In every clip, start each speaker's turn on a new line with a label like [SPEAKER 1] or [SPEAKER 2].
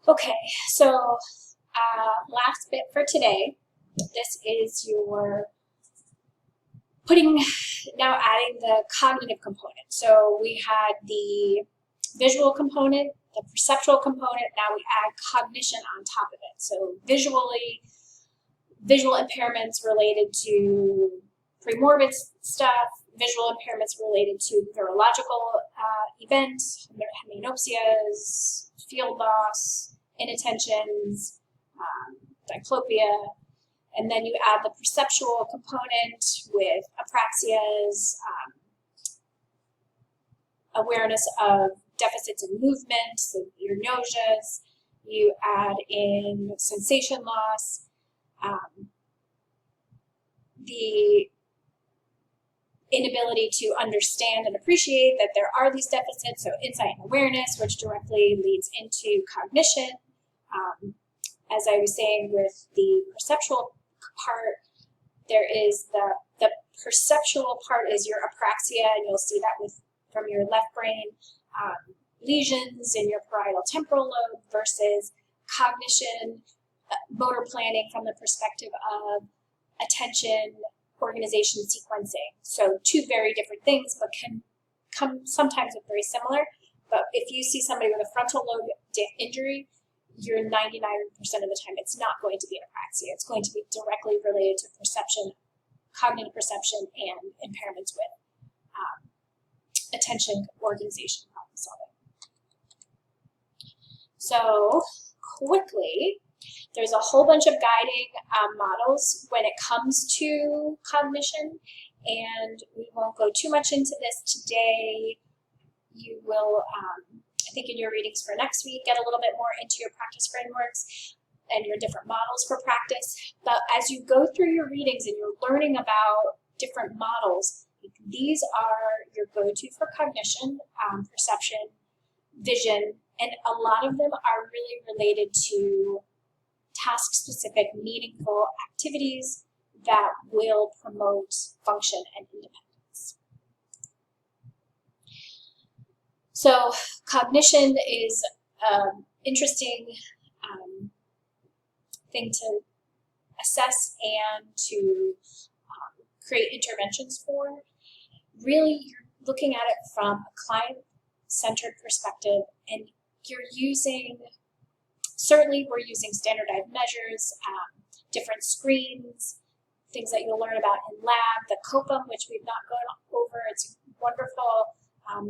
[SPEAKER 1] Okay, so last bit for today. This is your now adding the cognitive component. So we had the visual component, the perceptual component, now we add cognition on top of it. So visual impairments related to premorbid stuff, visual impairments related to neurological events, hemianopsias, field loss, inattentions, diplopia, and then you add the perceptual component with apraxias, awareness of deficits in movement, so your nausea. You add in sensation loss, the inability to understand and appreciate that there are these deficits, so insight and awareness, which directly leads into cognition. As I was saying with the perceptual part, there is the perceptual part is your apraxia, and you'll see that from your left brain, lesions in your parietal temporal lobe versus cognition, motor planning from the perspective of attention, organization, sequencing. So two very different things, but can come sometimes with very similar. But if you see somebody with a frontal lobe injury, you're 99% of the time it's not going to be an apraxia. It's going to be directly related to perception, cognitive perception, and impairments with attention, organization, problem solving. So quickly, there's a whole bunch of guiding models when it comes to cognition, and we won't go too much into this today. You will, I think in your readings for next week, get a little bit more into your practice frameworks and your different models for practice. But as you go through your readings and you're learning about different models, these are your go-to for cognition, perception, vision, and a lot of them are really related to task-specific, meaningful activities that will promote function and independence. So cognition is an interesting thing to assess and to create interventions for. Really, you're looking at it from a client-centered perspective, and you're using, certainly we're using standardized measures, different screens, things that you'll learn about in lab, the COPAM, which we've not gone over. It's a wonderful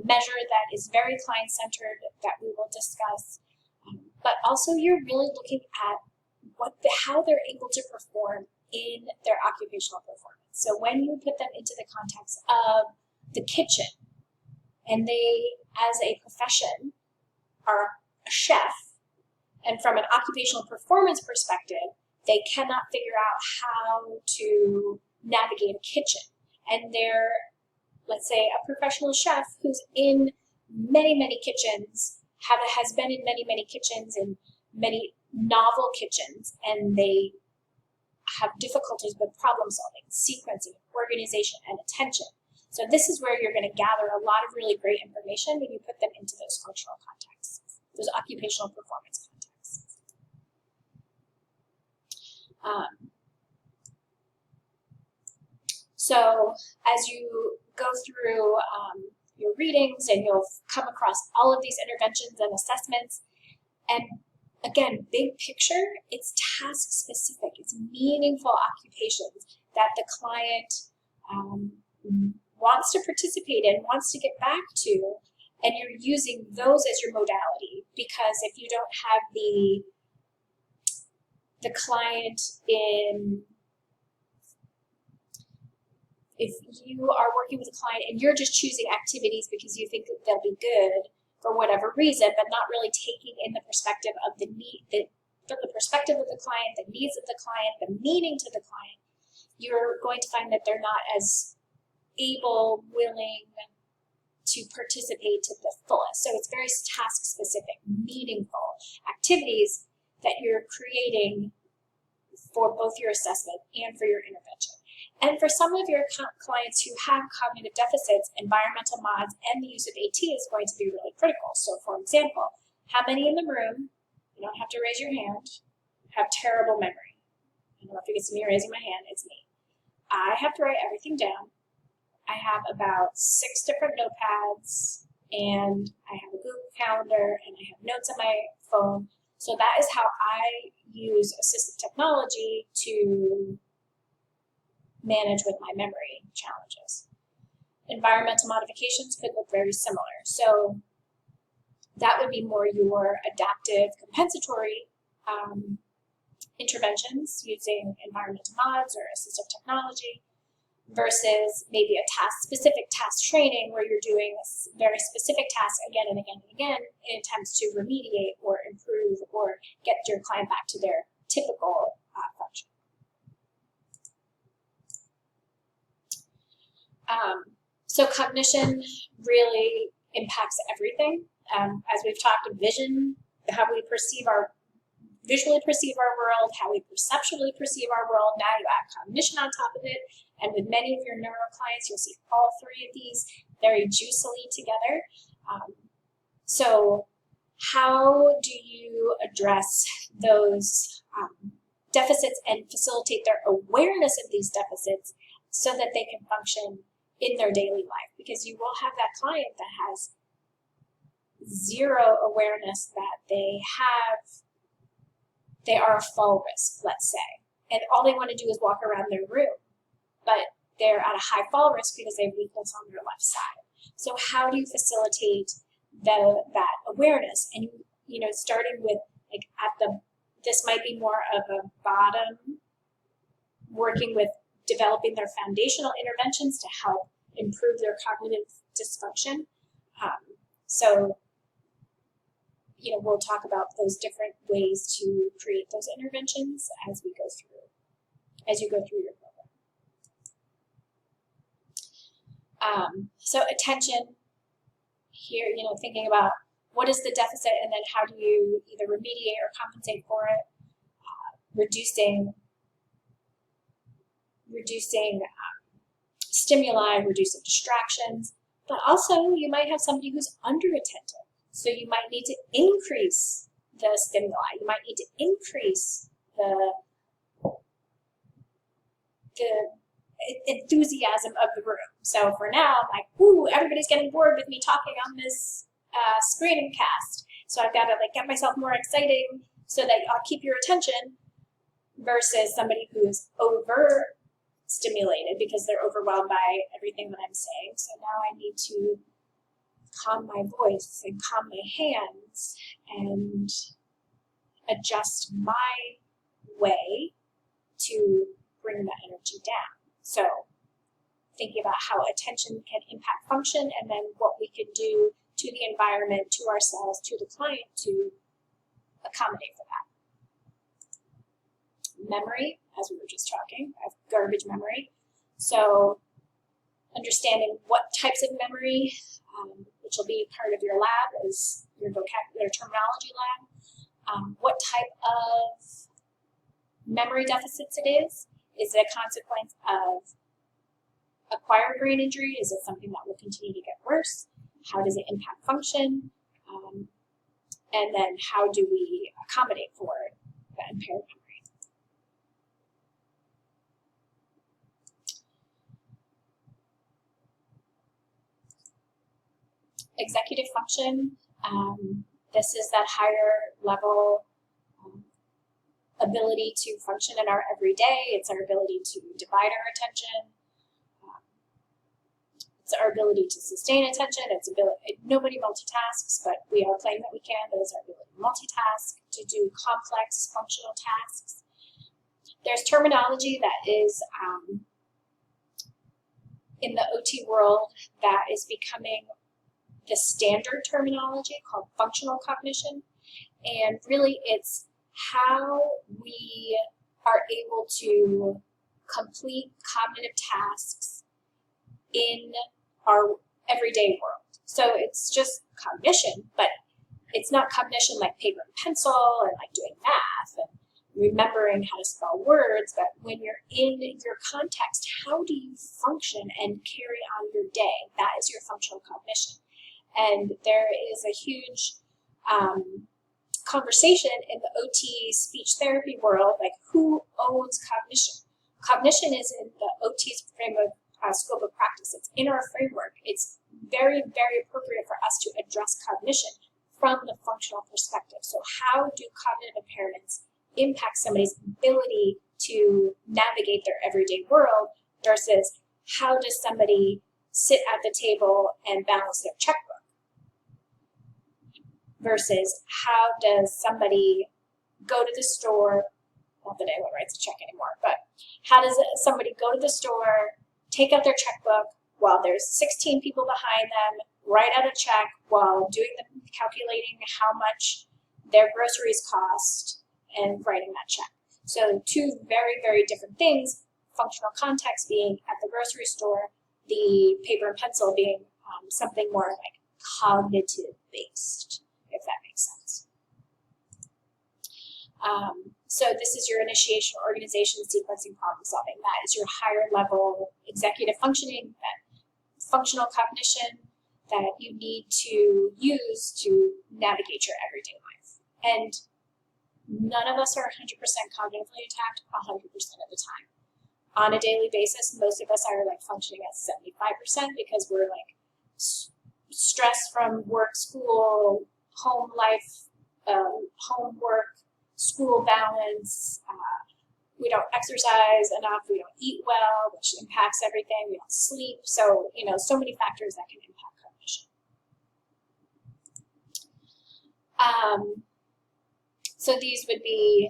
[SPEAKER 1] measure that is very client-centered that we will discuss. But also you're really looking at how they're able to perform in their occupational performance. So when you put them into the context of the kitchen, and they, as a profession, are a chef, and from an occupational performance perspective, they cannot figure out how to navigate a kitchen. And they're, let's say, a professional chef who's in many, many kitchens, has been in many, many kitchens and many novel kitchens, and they have difficulties with problem solving, sequencing, organization, and attention. So this is where you're going to gather a lot of really great information when you put them into those functional contexts, those occupational performance contexts. So as you go through your readings, and you'll come across all of these interventions and assessments, and again, big picture, it's task specific, it's meaningful occupations that the client wants to participate in, wants to get back to, and you're using those as your modality. Because if you don't have the client in, if you are working with a client and you're just choosing activities because you think that they'll be good for whatever reason, but not really taking in the perspective of the perspective of the client, the needs of the client, the meaning to the client, you're going to find that they're not as able, willing to participate to the fullest. So it's very task-specific, meaningful activities that you're creating for both your assessment and for your intervention. And for some of your clients who have cognitive deficits, environmental mods and the use of AT is going to be really critical. So for example, how many in the room You don't have to raise your hand. Have terrible memory. I don't know if it gets me raising my hand, it's me. I have to write everything down. I have about 6 different notepads, and I have a Google Calendar, and I have notes on my phone. So that is how I use assistive technology to manage with my memory challenges. Environmental modifications could look very similar. So that would be more your adaptive compensatory interventions using environmental mods or assistive technology versus maybe a specific task training where you're doing a very specific task again and again and again in attempts to remediate or improve or get your client back to their typical function. So cognition really impacts everything. As we've talked, vision, how we visually perceive our world, how we perceptually perceive our world. Now you add cognition on top of it. And with many of your neuro clients, you'll see all 3 of these very juicily together. So how do you address those deficits and facilitate their awareness of these deficits so that they can function in their daily life? Because you will have that client that has zero awareness that they are a fall risk, let's say, and all they want to do is walk around their room, but they're at a high fall risk because they have weakness on their left side. So how do you facilitate that awareness? And starting with this might be more of a bottom, working with developing their foundational interventions to help improve their cognitive dysfunction. We'll talk about those different ways to create those interventions as you go through your program. So attention here, thinking about what is the deficit and then how do you either remediate or compensate for it, reducing stimuli, reducing distractions, but also you might have somebody who's under-attentive. So you might need to increase the stimuli. You might need to increase the enthusiasm of the room. So for now, I'm like, ooh, everybody's getting bored with me talking on this screening cast. So I've got to get myself more exciting so that I'll keep your attention versus somebody who's overstimulated because they're overwhelmed by everything that I'm saying. So now I need to calm my voice and calm my hands and adjust my way to bring that energy down. So thinking about how attention can impact function and then what we can do to the environment, to ourselves, to the client to accommodate for that. Memory, as we were just talking, I have garbage memory. So understanding what types of memory, which will be part of your lab, is your terminology lab. What type of memory deficits it is? Is it a consequence of acquired brain injury? Is it something that will continue to get worse? How does it impact function? And then how do we accommodate for the impaired memory? Executive function, this is that higher level ability to function in our everyday. It's our ability to divide our attention. It's our ability to sustain attention. Nobody multitasks, but we all claim that we can, but it's our ability to multitask, to do complex functional tasks. There's terminology that is in the OT world that is becoming the standard terminology called functional cognition. And really it's how we are able to complete cognitive tasks in our everyday world. So it's just cognition, but it's not cognition like paper and pencil and like doing math and remembering how to spell words, but when you're in your context, how do you function and carry on your day? That is your functional cognition. And there is a huge conversation in the OT speech therapy world, like who owns cognition? Cognition is in the OT's frame of scope of practice. It's in our framework. It's very, very appropriate for us to address cognition from the functional perspective. So how do cognitive impairments impact somebody's ability to navigate their everyday world versus how does somebody sit at the table and balance their checkbook versus how does somebody go to the store, not that anyone writes a check anymore, but how does somebody go to the store, take out their checkbook while there's 16 people behind them, write out a check while doing the calculating how much their groceries cost and writing that check. So two very, very different things, functional context being at the grocery store, the paper and pencil being something more like cognitive based, if that makes sense. So this is your initiation, organization, sequencing, problem solving. That is your higher level executive functioning, that functional cognition that you need to use to navigate your everyday life. And none of us are 100% cognitively attacked 100% of the time. On a daily basis, most of us are like functioning at 75% because we're like stressed from work, school, home life, homework, school balance. We don't exercise enough. We don't eat well, which impacts everything. We don't sleep. So, so many factors that can impact cognition. So these would be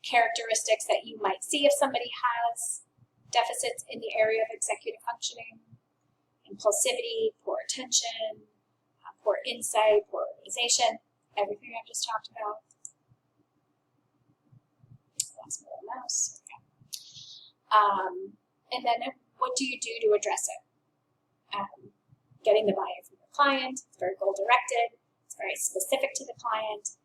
[SPEAKER 1] characteristics that you might see if somebody has deficits in the area of executive functioning: impulsivity, poor attention, poor insight, poor organization, everything I've just talked about. Lost my little mouse. Okay. And then what do you do to address it? Getting the buy-in from the client. It's very goal-directed. It's very specific to the client.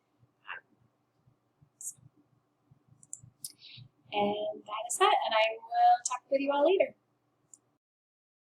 [SPEAKER 1] And that is that. And I will talk with you all later.